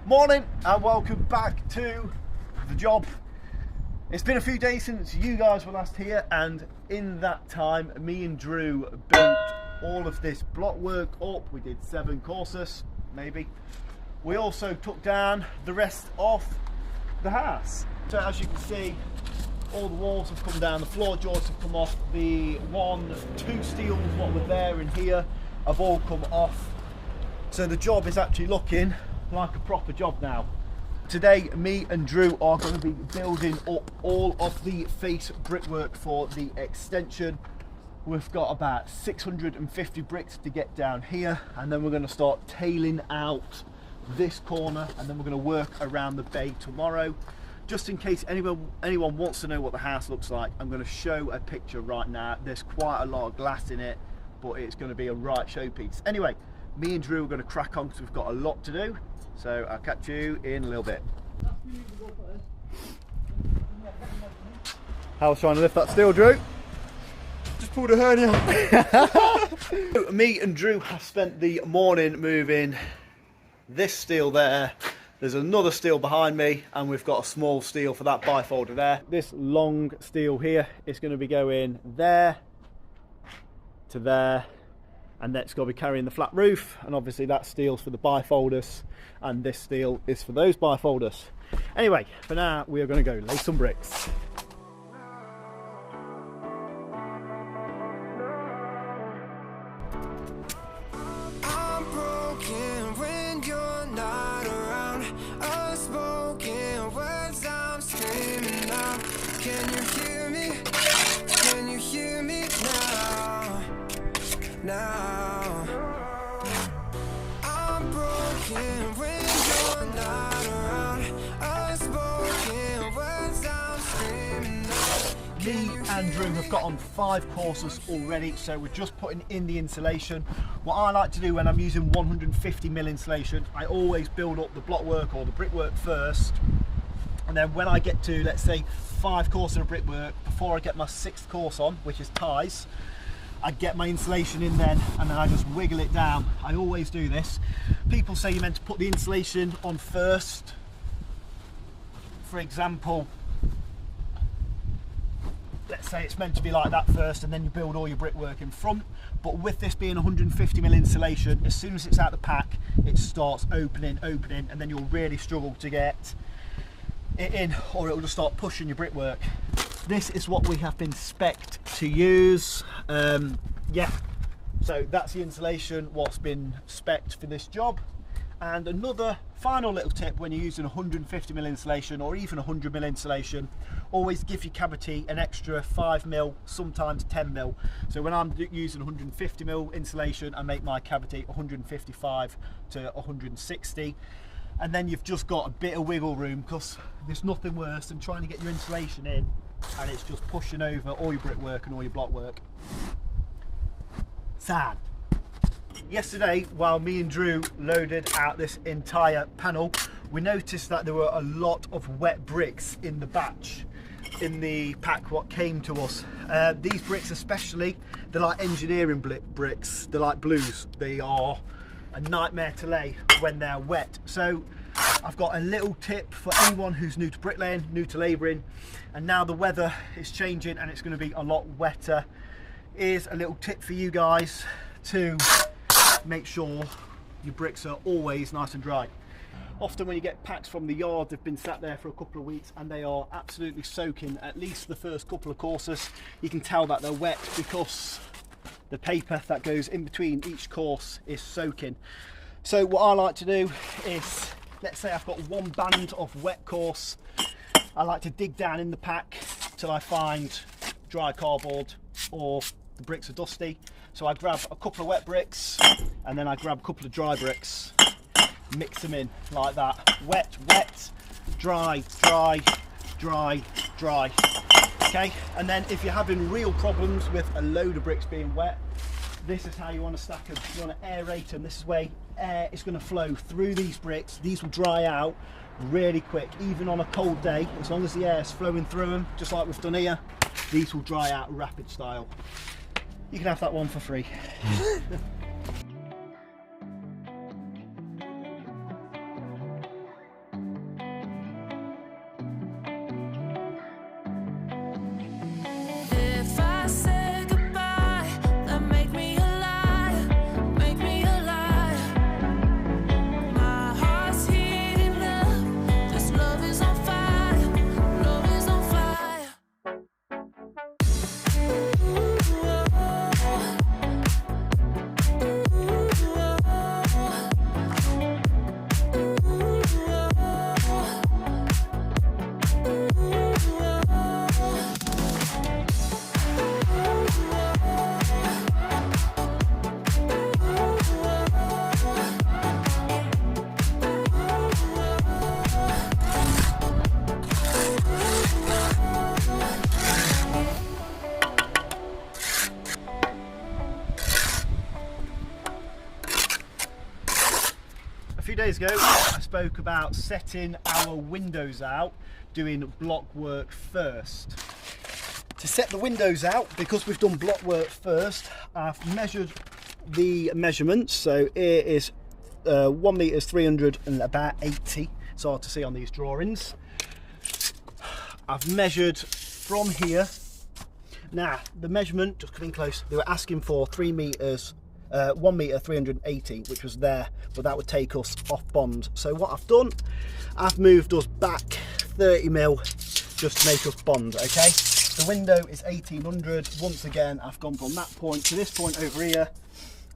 Morning and welcome back to the job. It's been a few days since you guys were last here, and in that time me and Drew built all of this block work up. We did 7 courses, maybe. We also took down the rest of the house. So as you can see, all the walls have come down, the floor joists have come off, the 2 steels what were there in here have all come off. So the job is actually looking like a proper job now. Today me and Drew are going to be building up all of the face brickwork for the extension. We've got about 650 bricks to get down here, and then we're going to start tailing out this corner, and then we're going to work around the bay tomorrow. Just in case anyone wants to know what the house looks like, I'm going to show a picture right now. There's quite a lot of glass in it, but it's going to be a right showpiece. Anyway, me and Drew are going to crack on because we've got a lot to do. So I'll catch you in a little bit. How's trying to lift that steel, Drew? Just pulled a hernia. Me and Drew have spent the morning moving this steel there. There's another steel behind me, and we've got a small steel for that bifolder there. This long steel here is going to be going there to there, and that's got to be carrying the flat roof, and obviously that steel's for the bifolders, and this steel is for those bifolders. Anyway, for now we are going to go lay some bricks. I'm broken when you're not around. Unspoken words I'm screaming out. Can you hear me? Can you hear me now? Now I'm broken when you're not around. Unspoken words I'm screaming out. Me and Drew have got on 5 courses already, so we're just putting in the insulation. What I like to do when I'm using 150mm insulation, I always build up the block work or the brickwork first, and then when I get to, let's say, 5 courses of brickwork, before I get my 6th course on, which is ties, I get my insulation in then, and then I just wiggle it down. I always do this. People say you're meant to put the insulation on first. For example, let's say it's meant to be like that first, and then you build all your brickwork in front. But with this being 150mm insulation, as soon as it's out the pack, it starts opening, and then you'll really struggle to get it in, or it'll just start pushing your brickwork. This is what we have been spec'd to use. Yeah, so that's the insulation, what's been spec'd for this job. And another final little tip when you're using 150mm insulation or even 100mm insulation, always give your cavity an extra 5mm, sometimes 10mm. So when I'm using 150mm insulation, I make my cavity 155 to 160. And then you've just got a bit of wiggle room, because there's nothing worse than trying to get your insulation in and it's just pushing over all your brickwork and all your block work. Sad. Yesterday, while me and Drew loaded out this entire panel, we noticed that there were a lot of wet bricks in the batch, in the pack what came to us. These bricks especially, they're like engineering bricks, they're like blues. They are a nightmare to lay when they're wet. So I've got a little tip for anyone who's new to bricklaying, new to labouring, and now the weather is changing and it's going to be a lot wetter. Here's a little tip for you guys to make sure your bricks are always nice and dry. Often when you get packs from the yard, they've been sat there for a couple of weeks and they are absolutely soaking. At least the first couple of courses, you can tell that they're wet because the paper that goes in between each course is soaking. So what I like to do is, let's say I've got 1 band of wet course, I like to dig down in the pack till I find dry cardboard or the bricks are dusty. So I grab a couple of wet bricks and then I grab a couple of dry bricks, mix them in like that. Wet, wet, dry, dry, dry, dry. Okay, and then if you're having real problems with a load of bricks being wet, this is how you want to stack them. You want to aerate them. This is where air is going to flow through these bricks. These will dry out really quick, even on a cold day. As long as the air is flowing through them, just like we've done here, these will dry out rapid style. You can have that one for free. spoke about setting our windows out, doing block work first. To set the windows out, because we've done block work first, I've measured the measurements. So here is 1 metre 300 and about 80. It's hard to see on these drawings. I've measured from here. Now the measurement, just coming close, they were asking for 3 metres, 1 metre 380, which was there, but that would take us off bond. So what I've done, I've moved us back 30 mil just to make us bond. Okay, the window is 1800. Once again, I've gone from that point to this point over here.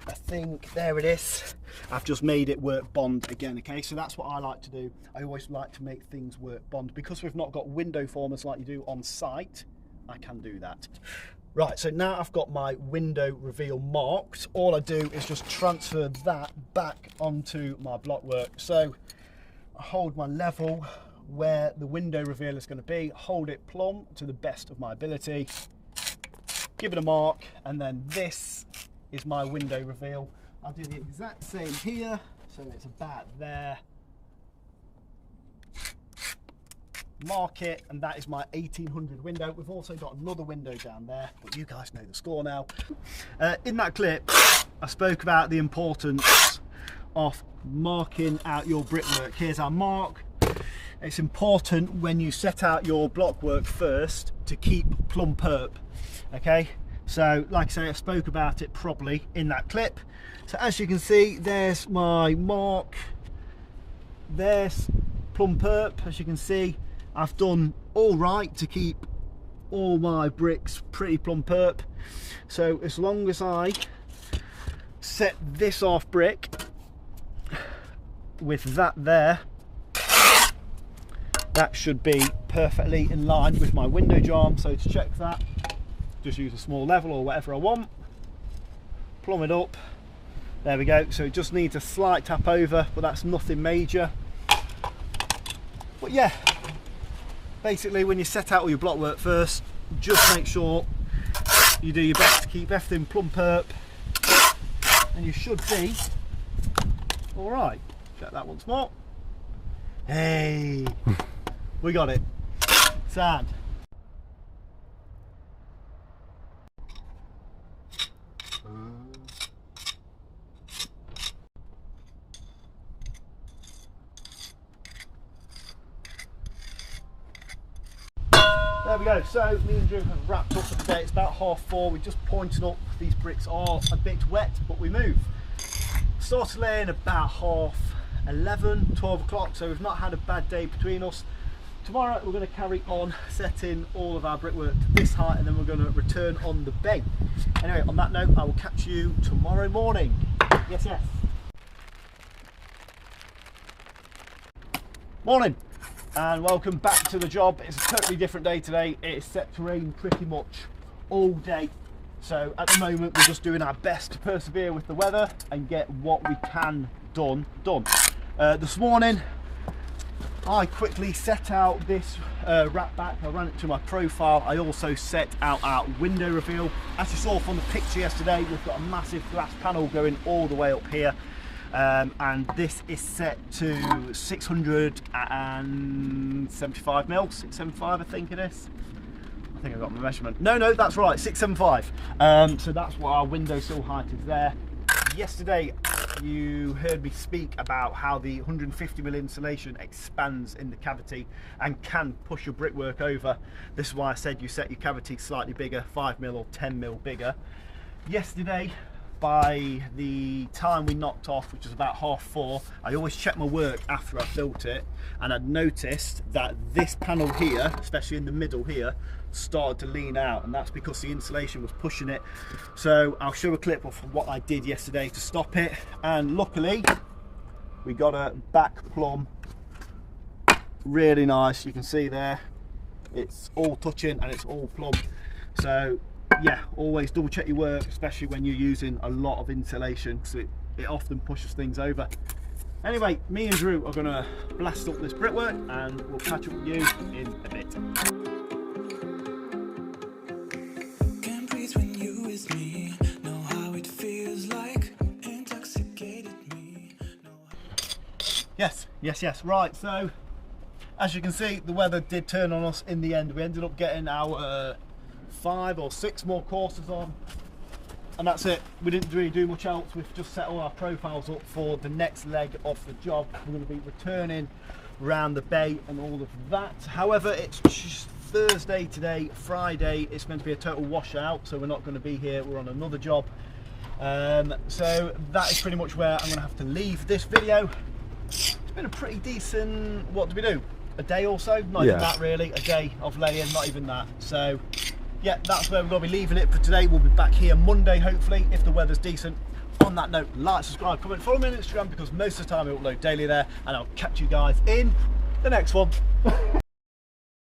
I think there it is. I've just made it work bond again. Okay, so that's what I like to do. I always like to make things work bond. Because we've not got window formers like you do on site, I can do that. Right, so now I've got my window reveal marked. All I do is just transfer that back onto my block work. So I hold my level where the window reveal is going to be, hold it plumb to the best of my ability, give it a mark, and then this is my window reveal. I'll do the exact same here, so it's about there. Mark it, and that is my 1800 window. We've also got another window down there, but you guys know the score now. In that clip, I spoke about the importance of marking out your brickwork. Here's our mark. It's important when you set out your block work first to keep plumb perp. Okay, so like I say, I spoke about it probably in that clip. So as you can see, there's my mark. There's plumb perp. As you can see, I've done all right to keep all my bricks pretty plumb perp. So as long as I set this off brick with that there, that should be perfectly in line with my window jamb. So to check that, just use a small level or whatever I want, plumb it up. There we go. So it just needs a slight tap over, but that's nothing major. But yeah, basically when you set out all your block work first, just make sure you do your best to keep everything plumb perp, and you should be all right. Check that once more. Hey, we got it. Sand. There we go. So me and Drew have wrapped up for the day. It's about 4:30. We're just pointing up. These bricks are a bit wet, but we move. Started laying about 11:30, 12 o'clock. So we've not had a bad day between us. Tomorrow we're going to carry on setting all of our brickwork to this height, and then we're going to return on the bay. Anyway, on that note, I will catch you tomorrow morning. Yes, yes. Morning. And welcome back to the job. It's a totally different day today. It's set to rain pretty much all day. So at the moment we're just doing our best to persevere with the weather and get what we can done. This morning I quickly set out this wrap back. I ran it to my profile. I also set out our window reveal. As you saw from the picture yesterday, we've got a massive glass panel going all the way up here. And this is set to 675 mil, 675 I think it is. I think I got my measurement. No, that's right, 675. So that's what our windowsill height is there. Yesterday you heard me speak about how the 150 mil insulation expands in the cavity and can push your brickwork over. This is why I said you set your cavity slightly bigger, 5 mil or 10 mil bigger. Yesterday, by the time we knocked off, which was about 4:30, I always check my work after I've built it, and I'd noticed that this panel here, especially in the middle here, started to lean out, and that's because the insulation was pushing it. So I'll show a clip of what I did yesterday to stop it, and luckily we got a back plumb, really nice. You can see there it's all touching and it's all plumb. So yeah, always double check your work, especially when you're using a lot of insulation, because it often pushes things over. Anyway, me and Drew are going to blast up this brickwork and we'll catch up with you in a bit. Can't breathe when you with me. Know how it feels like intoxicated me. Yes, Yes, right, so as you can see, the weather did turn on us in the end. We ended up getting our 5 or 6 more courses on, and that's it. We didn't really do much else. We've just set all our profiles up for the next leg of the job. We're going to be returning around the bay and all of that. However, it's just Thursday today. Friday it's meant to be a total washout, so we're not going to be here. We're on another job. So that is pretty much where I'm going to have to leave this video. It's been a pretty decent, what did we do? A day or so? Not even that really. A day of laying, not even that. So yeah, that's where we're going to be leaving it for today. We'll be back here Monday, hopefully, if the weather's decent. On that note, like, subscribe, comment, follow me on Instagram, because most of the time I upload daily there, and I'll catch you guys in the next one.